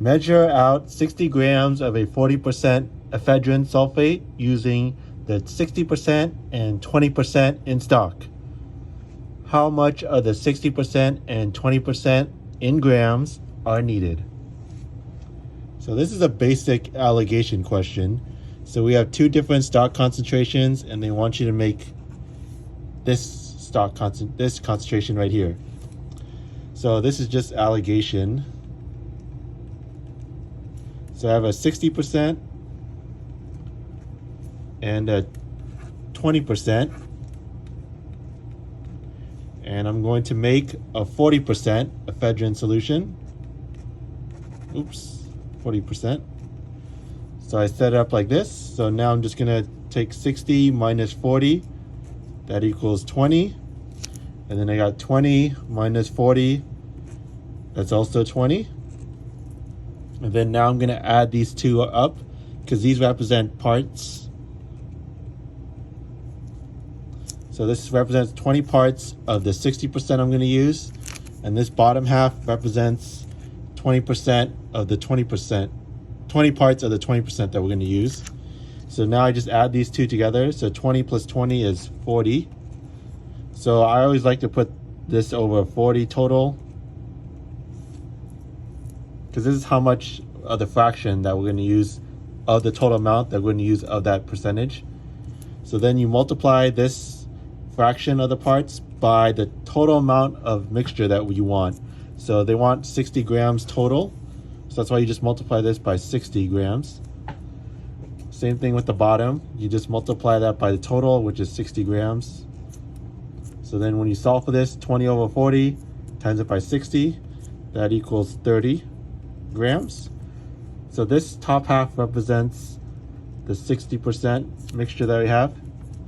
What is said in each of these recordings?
Measure out 60 grams of a 40% ephedrine sulfate using the 60% and 20% in stock. How much of the 60% and 20% in grams are needed? So this is a basic alligation question. So we have two different stock concentrations, and they want you to make this concentration right here. So this is just alligation. So I have a 60% and a 20%, and I'm going to make a 40% ephedrine solution. Oops, 40%. So I set it up like this. So now I'm just gonna take 60 minus 40, that equals 20. And then I got 20 minus 40, that's also 20. And then now I'm gonna add these two up because these represent parts. So this represents 20 parts of the 60% I'm gonna use. And this bottom half represents 20% of the 20%, 20 parts of the 20% that we're gonna use. So now I just add these two together. So 20 plus 20 is 40. So I always like to put this over 40 total, because this is how much of the fraction that we're gonna use of the total amount that we're gonna use of that percentage. So then you multiply this fraction of the parts by the total amount of mixture that you want. So they want 60 grams total. So that's why you just multiply this by 60 grams. Same thing with the bottom. You just multiply that by the total, which is 60 grams. So then when you solve for this, 20 over 40 times it by 60, that equals 30 grams. So this top half represents the 60% mixture that we have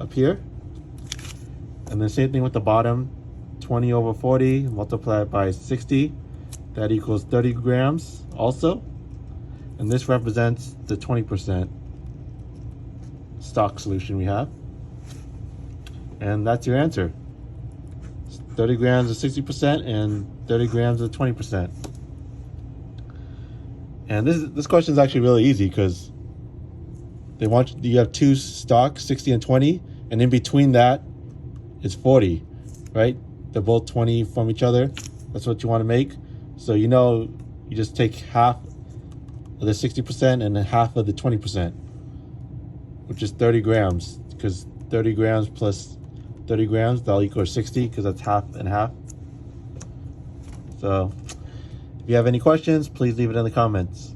up here. And the same thing with the bottom, 20 over 40 multiplied by 60, that equals 30 grams also. And this represents the 20% stock solution we have. And that's your answer. 30 grams of 60% and 30 grams of 20%. And this question is actually really easy because they want you have two stocks, 60 and 20, and in between that is 40, right? They're both 20 from each other. That's what you want to make. So you know, you just take half of the 60% and then half of the 20%, which is 30 grams, because 30 grams plus 30 grams, that'll equal 60, because that's half and half. So if you have any questions, please leave it in the comments.